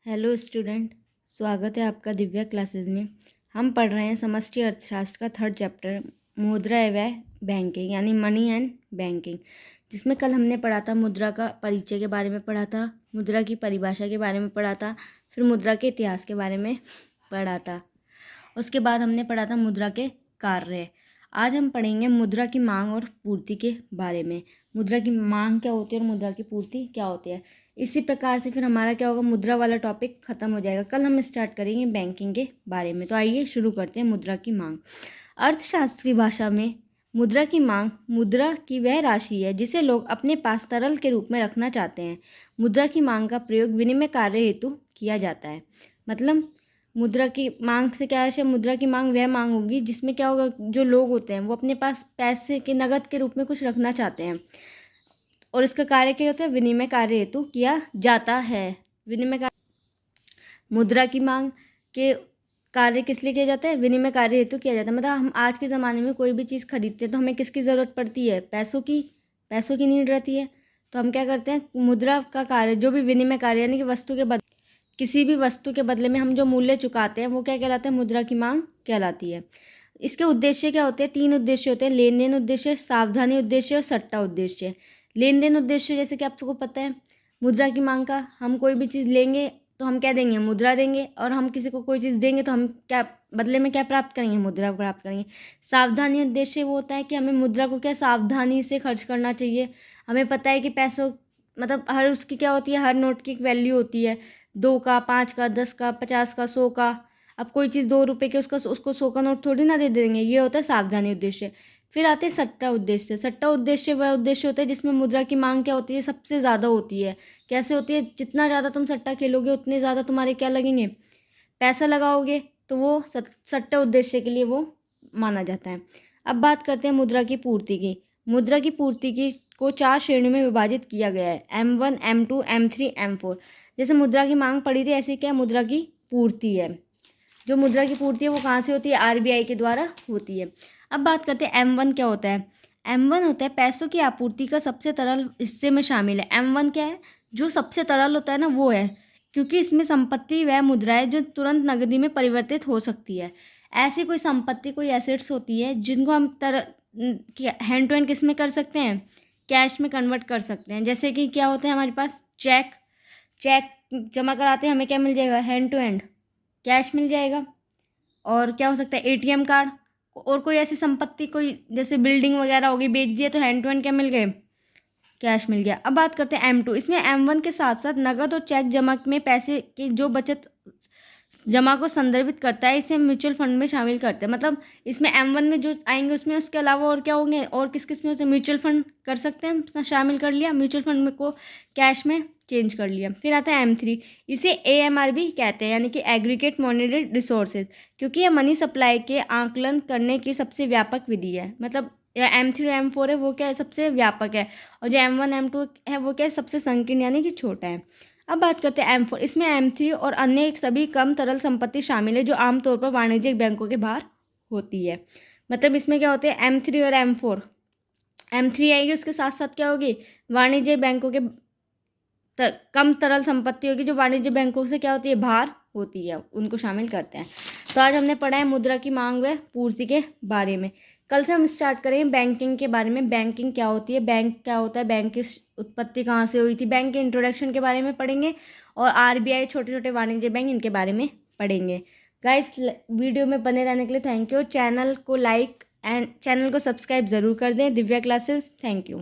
Hello student, स्वागत है आपका दिव्या क्लासेस में। हम पढ़ रहे हैं समष्टि अर्थशास्त्र का 3rd चैप्टर मुद्रा एवं बैंकिंग यानी मनी एंड बैंकिंग, जिसमें कल हमने पढ़ा था मुद्रा का परिचय के बारे में पढ़ा था, मुद्रा की परिभाषा के बारे में पढ़ा था, फिर मुद्रा के इतिहास के बारे में पढ़ा था। उसके बाद हमने पढ़ा था मुद्रा के कार्य। आज हम पढ़ेंगे मुद्रा की मांग और पूर्ति के बारे में। मुद्रा की मांग क्या होती है और मुद्रा की पूर्ति क्या होती है। इसी प्रकार से फिर हमारा क्या होगा, मुद्रा वाला टॉपिक खत्म हो जाएगा। कल हम स्टार्ट करेंगे बैंकिंग के बारे में। तो आइए शुरू करते हैं मुद्रा की मांग। अर्थशास्त्र की भाषा में मुद्रा की मांग मुद्रा की वह राशि है जिसे लोग अपने पास तरल के रूप में रखना चाहते हैं। मुद्रा की मांग का प्रयोग विनिमय कार्य हेतु किया जाता है। मतलब मुद्रा की मांग से क्या है, मुद्रा की मांग वह मांग होगी जिसमें क्या होगा, जो लोग होते हैं वो अपने पास पैसे के नगद के रूप में कुछ रखना चाहते हैं और इसका कार्य क्या होता है, विनिमय कार्य हेतु किया जाता है। विनिमय कार्य मुद्रा की मांग के कार्य किस लिए किया जाता है, विनिमय कार्य हेतु किया जाता है। मतलब हम आज के ज़माने में कोई भी चीज़ खरीदते हैं तो हमें किसकी ज़रूरत पड़ती है, पैसों की नीड रहती है। तो हम क्या करते हैं, मुद्रा का कार्य जो भी विनिमय कार्य यानी कि किसी भी वस्तु के बदले में हम जो मूल्य चुकाते हैं वो क्या कहलाता है, मुद्रा की मांग कहलाती है। इसके उद्देश्य क्या होते हैं, 3 उद्देश्य होते हैं, लेन देन उद्देश्य, सावधानी उद्देश्य और सट्टा उद्देश्य। लेन देन उद्देश्य जैसे कि आप सबको पता है, मुद्रा की मांग का, हम कोई भी चीज़ लेंगे तो हम क्या देंगे, मुद्रा देंगे, और हम किसी को कोई चीज़ देंगे तो हम क्या बदले में क्या प्राप्त करेंगे, मुद्रा प्राप्त करेंगे। सावधानी उद्देश्य वो होता है कि हमें मुद्रा को क्या सावधानी से खर्च करना चाहिए। हमें पता है कि पैसों मतलब हर उसकी क्या होती है, हर नोट की एक वैल्यू होती है, 2 का, 5 का, 10 का, 50 का, 100 का। अब कोई चीज़ 2 रुपये की उसको 100 का नोट थोड़ी ना दे देंगे। ये होता है सावधानी उद्देश्य। फिर आते हैं सट्टा उद्देश्य। सट्टा उद्देश्य वह उद्देश्य होता है जिसमें मुद्रा की मांग क्या होती है, सबसे ज़्यादा होती है। कैसे होती है, जितना ज़्यादा तुम सट्टा खेलोगे उतने ज़्यादा तुम्हारे क्या लगेंगे, पैसा लगाओगे, तो वो सट्टा उद्देश्य के लिए वो माना जाता है। अब बात करते हैं मुद्रा की पूर्ति की। मुद्रा की पूर्ति की को 4 श्रेणियों में विभाजित किया गया है, M1, M2, M3, M4। जैसे मुद्रा की मांग पड़ी थी, ऐसे क्या मुद्रा की पूर्ति है। जो मुद्रा की पूर्ति है वो कहाँ से होती है, RBI के द्वारा होती है। अब बात करते हैं M1 क्या होता है। M1 होता है पैसों की आपूर्ति का सबसे तरल हिस्से में शामिल है। M1 क्या है, जो सबसे तरल होता है ना वो है, क्योंकि इसमें संपत्ति वह मुद्रा है जो तुरंत नकदी में परिवर्तित हो सकती है। ऐसी कोई संपत्ति, कोई एसेट्स होती है जिनको हम हैंड टू हैंड किस में कर सकते हैं, कैश में कन्वर्ट कर सकते हैं। जैसे कि क्या होता है हमारे पास, चेक जमा कराते हैं, हमें क्या मिल जाएगा, हैंड टू हैंड कैश मिल जाएगा। और क्या हो सकता है, ATM कार्ड। और कोई ऐसी संपत्ति, कोई जैसे बिल्डिंग वगैरह होगी, बेच दिया तो हैंड टू हैंड क्या मिल गए, कैश मिल गया। अब बात करते हैं M2। इसमें M1 के साथ साथ नकद और चेक जमा में पैसे की जो बचत जमा को संदर्भित करता है, इसे म्यूचुअल फंड में शामिल करते हैं। मतलब इसमें M1 में जो आएंगे उसमें उसके अलावा और क्या होंगे, और किस किस में उसे म्यूचुअल फंड कर सकते हैं, शामिल कर लिया, म्यूचुअल फंड में को कैश में चेंज कर लिया। फिर आता है M3। इसे AMR भी कहते हैं, यानी कि एग्रीगेट मॉनेटरी रिसोर्सेज, क्योंकि यह मनी सप्लाई के आकलन करने की सबसे व्यापक विधि है। मतलब M3 और M4 है वो क्या है, सबसे व्यापक है, और जो M1 M2 है वो क्या है, सबसे संकीर्ण यानी कि छोटा है। अब बात करते हैं M4। इसमें M3 और अन्य सभी कम तरल संपत्ति शामिल है जो आमतौर पर वाणिज्यिक बैंकों के बाहर होती है। मतलब इसमें क्या होते हैं, M3 और M4। M3 आएगी, उसके साथ साथ क्या होगी, वाणिज्यिक बैंकों के कम तरल संपत्ति होगी जो वाणिज्य बैंकों से क्या होती है, बाहर होती है, उनको शामिल करते हैं। तो आज हमने पढ़ा है मुद्रा की मांग व पूर्ति के बारे में। कल से हम स्टार्ट करेंगे बैंकिंग के बारे में। बैंकिंग क्या होती है, बैंक क्या होता है, बैंक की उत्पत्ति कहाँ से हुई थी, बैंक के इंट्रोडक्शन के बारे में पढ़ेंगे, और RBI, छोटे छोटे वाणिज्य बैंक, इनके बारे में पढ़ेंगे। गाइस, वीडियो में बने रहने के लिए थैंक यू। चैनल को लाइक एंड चैनल को सब्सक्राइब ज़रूर कर दें, दिव्या क्लासेस। Thank you.